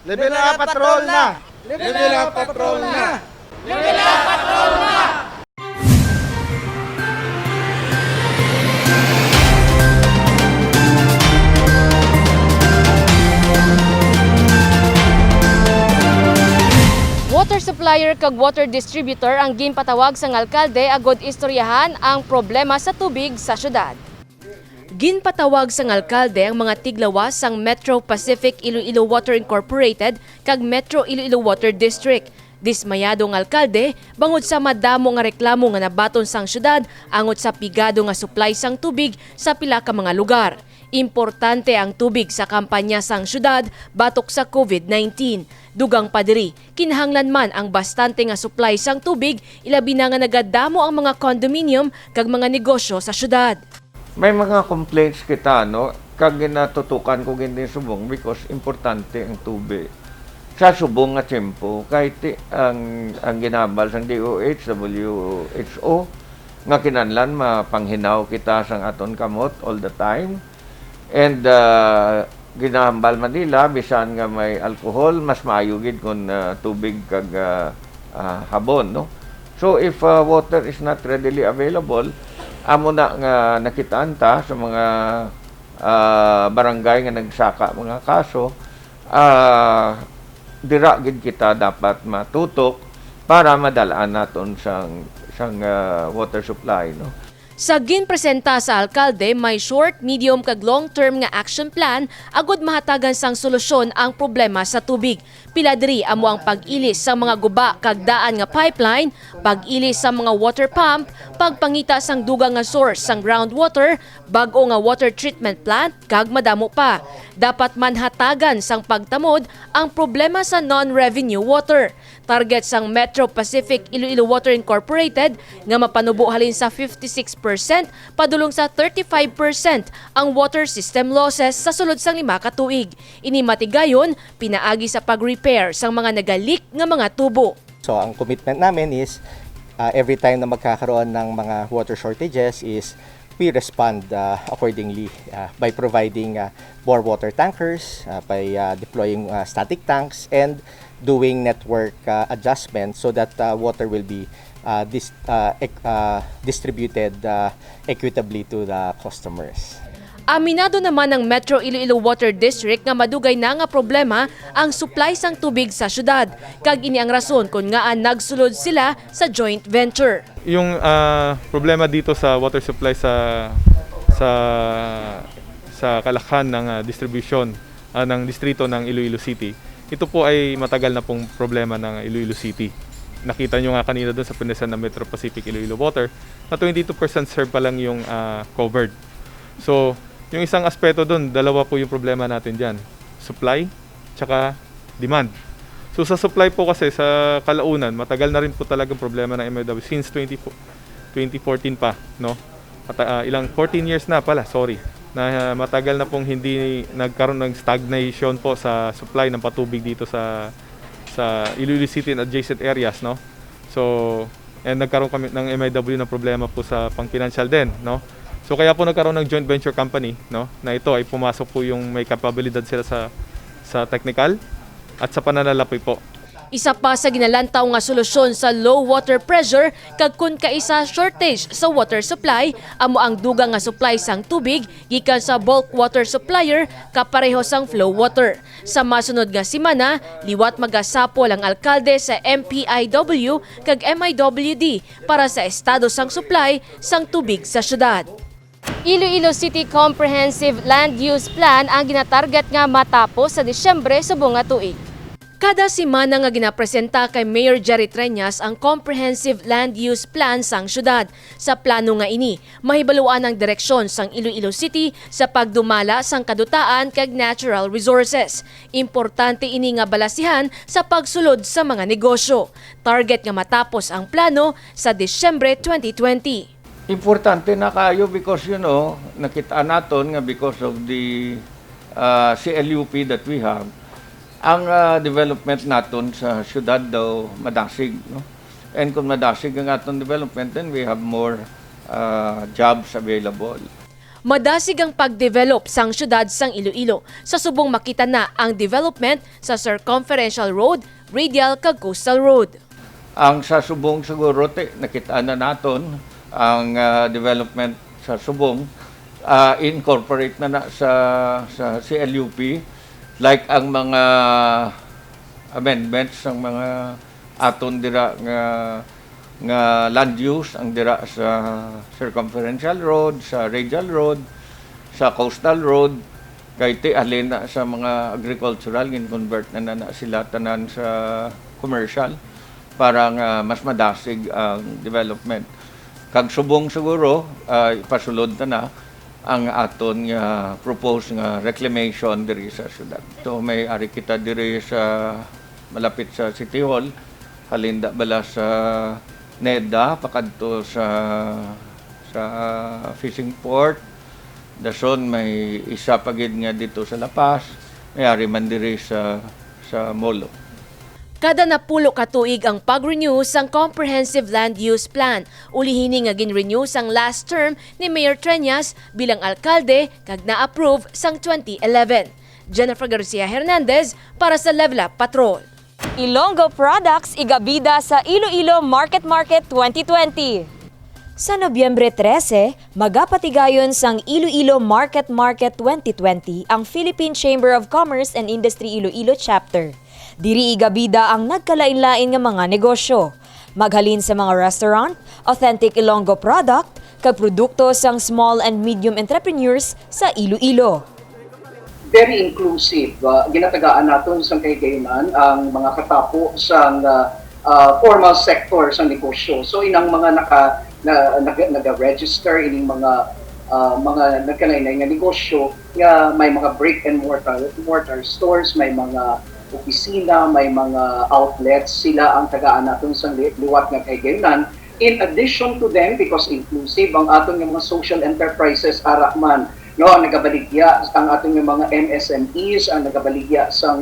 Level up patrol na! Level up patrol na! Water supplier kag water distributor ang ginpatawag sang alkalde agod istoryahan ang problema sa tubig sa syudad. Ginpatawag sang alkalde ang mga tiglawas sang Metro Pacific Iloilo Water Incorporated kag Metro Iloilo Water District. Dismayado ang alkalde bangod sa madamo nga reklamo nga nabaton sang syudad angot sa pigado nga supply sang tubig sa pila ka mga lugar. Importante ang tubig sa kampanya sang syudad batok sa COVID-19. Dugang padiri, kinahanglan man ang bastante nga supply sang tubig ilabi na nga nagadamo ang mga condominium kag mga negosyo sa syudad. May mga complaints kita, no? Kag ginatutukan ko gindi subong because importante ang tubig. Sa subong nga tiyempo, kahit ang ginabal sang DOH, WHO, nga kinanlan mapanghinaw kita sang aton kamot all the time. And ginahambal man nila, bisan nga may alcohol, mas maayugid kung tubig kag habon, no? So if water is not readily available, amo na nga nakitaan ta sa mga barangay nga nagsaka mga kaso, dira gid kita dapat matutok para madalaan naton sang water supply, no? Sa ginpresenta sa alkalde, may short, medium kag long-term nga action plan agod mahatagan sang solusyon ang problema sa tubig. Pila diri amo ang pag-ilis sa mga guba kag daan nga pipeline, pag-ilis sa mga water pump, pagpangita sang dugang nga source sang groundwater, bag-o nga water treatment plant kag madamo pa. Dapat manhatagan sang pagtamod ang problema sa non-revenue water. Target sang Metro Pacific Iloilo Water Incorporated nga mapanubo halin sa 56% padulong sa 35% ang water system losses sa sulod sang 5 ka tuig. Ini matigayon pinaagi sa pag-repair sang mga nagalik nga mga tubo. So ang commitment namin is every time na magkakaroon ng mga water shortages is we respond accordingly by providing more water tankers, by deploying static tanks and doing network adjustment so that water will be distributed equitably to the customers. Aminado naman ng Metro Iloilo Water District nga madugay na nga problema ang supply sang tubig sa syudad. Kag ini ang rason kung nga nagsulod sila sa joint venture. Yung problema dito sa water supply sa kalakhan ng distribution ng distrito ng Iloilo City, ito po ay matagal na pong problema ng Iloilo City. Nakita nyo nga kanina doon sa pinesa ng Metro Pacific Iloilo Water na 22% serve pa lang yung covered. So, yung isang aspeto doon, dalawa po yung problema natin dyan. Supply, tsaka demand. So sa supply po kasi sa kalaunan, matagal na rin po talagang problema ng MLW since 2014 pa, no? Ilang 14 years na pala, sorry. Na matagal na pong hindi nagkaroon ng stagnation po sa supply ng patubig dito sa Iloilo City and adjacent areas, no? So, and nagkaroon kami ng MIW na problema po sa pang-financial din, no? So kaya po nagkaroon ng joint venture company, no, na ito ay pumasok po yung may kapabilidad sila sa technical at sa pananalapi po. Isa pa sa ginalantaw nga solusyon sa low water pressure kag kun kaisa shortage sa water supply amo ang dugang nga supply sang tubig gikan sa bulk water supplier kapareho sang flow water. Sa masunod nga semana, liwat magasapol ang alkalde sa MPIW kag MIWD para sa estado sang supply sang tubig sa syudad. Iloilo City Comprehensive Land Use Plan ang ginatarget nga matapos sa Disyembre subong nga tuig. Kada semana nga ginapresenta kay Mayor Jerry Treñas ang Comprehensive Land Use Plan sang syudad. Sa plano nga ini, mahibaluan ang direksyon sang Iloilo City sa pagdumala sang kadutaan kag natural resources. Importante ini nga balasihan sa pagsulod sa mga negosyo. Target nga matapos ang plano sa Disyembre 2020. Importante na kayo because, nakita naton nga because of the CLUP that we have, ang development naton sa syudad daw madasig, no? And kung madasig ang aton development, then we have more jobs available. Madasig ang pag-develop sang syudad sang Iloilo. Sa subong makita na ang development sa Circumferential Road, Radial kag Coastal Road. Ang sa Subong siguro, nakita na naton ang development sa Subong, incorporate na sa CLUP, like ang mga amendments ng mga aton dira nga land use ang dira sa Circumferential Road, sa Radial Road, sa Coastal Road, kay ti alin na sa mga agricultural gin-convert na sila tanan sa commercial para nga mas madasig ang development. Kag Subong siguro ipasulod na ang aton nga propose nga reclamation diri sa syudad. So may ari kita diri sa malapit sa City Hall, halinda bala sa NEDA pakadto sa fishing port. Dason may isa pa gid nga dito sa Lapas, may ari man diri sa Molo. Kada napulo ka tuig ang pag-renew sang Comprehensive Land Use Plan. Ulihini nga gin-renew sang last term ni Mayor Treñas bilang alkalde kag na-approve sang 2011. Jennifer Garcia Hernandez para sa Level Up Patrol. Ilonggo Products igabida sa Iloilo Market 2020. Sa Nobyembre 13, magapatigayon sang Iloilo Market 2020 ang Philippine Chamber of Commerce and Industry Iloilo Chapter. Diri igabida ang nagkalain-lain nga mga negosyo. Maghalin sa mga restaurant, authentic Ilonggo product, kag produkto sang small and medium entrepreneurs sa Iloilo. Very inclusive. Ginatagaan natin sa kaygayonan ang mga katapo sa formal sector sa negosyo. So inang mga nag-register ining mga nagkalainay nga negosyo nga may mga brick and mortar stores, may mga opisina, may mga outlets, sila ang tagaan natin sa liwat nga kaygayonan. In addition to them, because inclusive ang aton nga mga social enterprises arakman, no, ang nagabaligya ang ating mga MSMEs, ang nagabaligya sa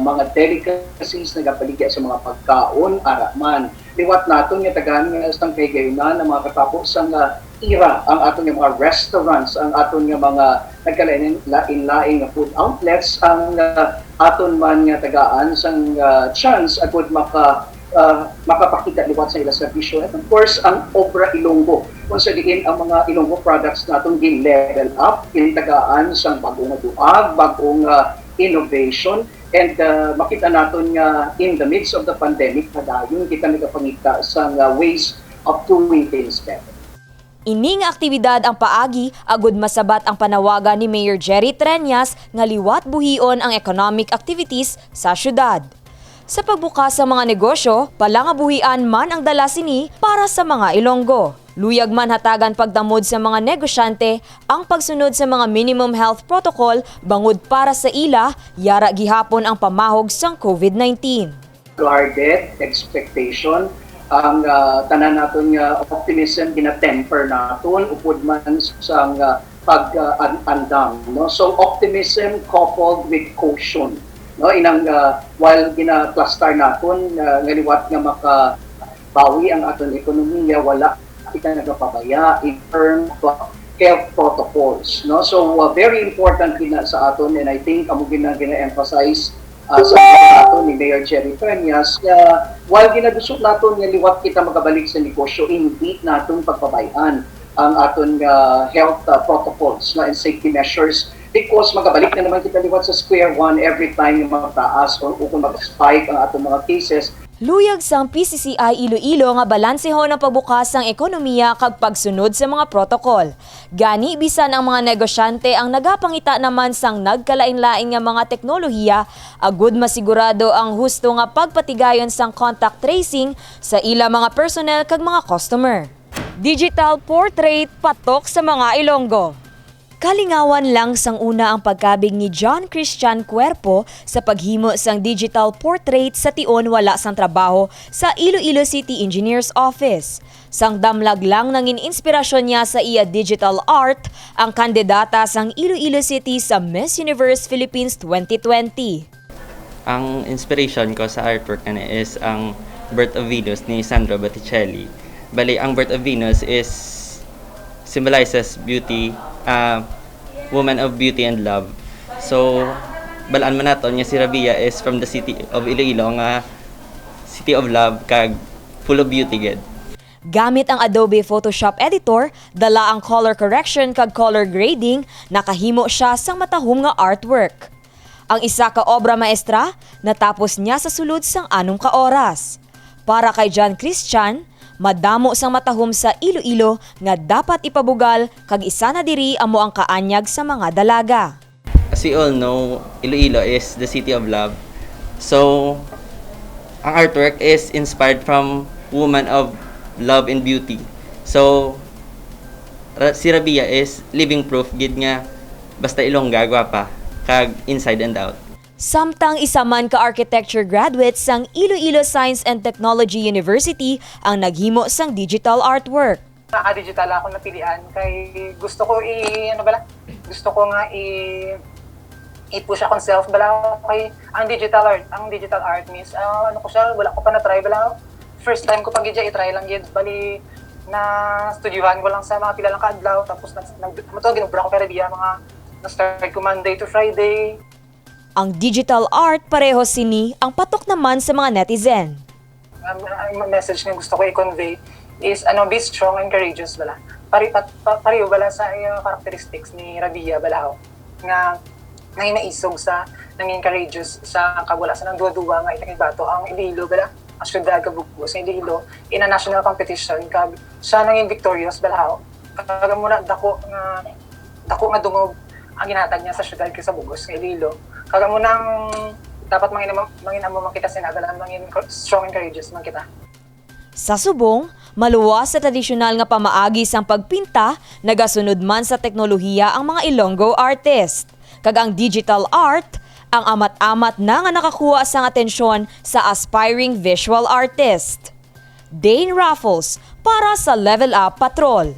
mga delicacies, nagabaligya sa mga pagkaon, araman. Liwat natin nga tagaan nga sa kaygayonan ng mga katapos sang IRA, ang ating mga restaurants, ang ating mga nagkalain-laing food outlets, ang aton man nga tagaan sang chance agud makapakita liwat sa ilang servisyo. And of course, ang Obra Ilonggo. Kung sa diin ang mga Ilonggo products natin gin-level up, kintagaan sa bagong duag, bagong innovation, and makita natin nga in the midst of the pandemic, padayon kita nagapangita sa ways of doing things better. Ining aktibidad ang paagi, agud masabat ang panawagan ni Mayor Jerry Treñas nga liwat buhion ang economic activities sa syudad. Sa pagbukas sa mga negosyo, palangabuhian man ang dala sini para sa mga Ilonggo. Luyag man hatagan pagdamod sa mga negosyante ang pagsunod sa mga minimum health protocol bangod para sa ila, yara gihapon ang pamahog sang COVID-19. Guarded expectation, ang tanan naton nga optimism gina-temper naton upod man sang pag-andam, no? So optimism coupled with caution. No, inang while gina-cluster naton ngaliwat nga makabawi ang aton ekonomiya, wala kita nagapabaya in terms of health protocols, no? So very important gina sa aton, and I think amo gina-emphasize sa aton ni Mayor Jerry Treñas, while ginadusot naton nga liwat kita magabalik sa negosyo, hindi naton pagpabayaan ang aton health protocols, no, and safety measures, because magabalik na naman kita liwat sa square one every time yung mga taas o kung mag-spike ang atong mga cases. Luyag sang PCCI Iloilo nga balansehon ang pagbukas ng ekonomiya kag pagsunod sa mga protokol. Gani bisan ang mga negosyante ang nagapangita naman sang nagkalain-lain nga mga teknolohiya, agud masigurado ang husto nga pagpatigayon sang contact tracing sa ila mga personnel kag mga customer. Digital portrait patok sa mga Ilonggo. Kalingawan lang sang una ang pagkabig ni John Christian Cuerpo sa paghimo sang digital portrait sa tion wala sang trabaho sa Iloilo City Engineers Office. Sang damlag lang nangin inspirasyon niya sa iya digital art ang kandidata sang Iloilo City sa Miss Universe Philippines 2020. Ang inspiration ko sa artwork na is ang Birth of Venus ni Sandro Botticelli. Bali, ang Birth of Venus is symbolizes beauty, woman of beauty and love. So, balaan man naton nga si Rabia is from the city of Iloilo nga city of love kag full of beauty gid. Gamit ang Adobe Photoshop Editor, dala ang color correction kag color grading, nakahimo siya sang matahom nga artwork. Ang isa ka obra maestra, natapos niya sa sulod sang 6 ka oras. Para kay John Christian, madamo sang matahom sa Iloilo nga dapat ipabugal kag isa na diri amo ang kaanyag sa mga dalaga. As we all know, Iloilo is the city of love. So, ang artwork is inspired from woman of love and beauty. So, si Rabia is living proof gid nga basta Ilongga gwapa kag inside and out. Samtang isa man ka architecture graduate sang Iloilo Science and Technology University ang naghimo sang digital artwork. Naka-digital ako napilian kay gusto ko gusto ko nga i-push akong self bala kay ang digital art means ano ko siya wala ko pa na try bala first time ko pag i-try lang gid bali na studyuhan ko lang sa mga pila lang ka adlaw tapos ginubra ko pero diya mga na-start ko Monday to Friday. Ang digital art pareho sini ang patok naman sa mga netizen. Ang message nga gusto ko i-convey is be strong and courageous bala. Pareho bala sa characteristics ni Rabia bala nga naisog sa nanging courageous sa kagwala sa nang duwa nga itang bato ang Iloilo bala ang syudad kabugos sa Iloilo in a national competition kag siya nanging victorious bala kaga muna dako nga dungog ang ginatag niya sa syudad sa Bugos nga Iloilo kaga muna ang dapat manginamo makita sinabala mangin strong and courageous man kita. Sa subong, maluwas sa tradisyonal nga pamaagi sang pagpinta, nagasunod man sa teknolohiya ang mga Ilonggo artist. Kag ang digital art, ang amat-amat na nga nakakuha sang atensyon sa aspiring visual artist. Dane Raffles para sa Level Up Patrol.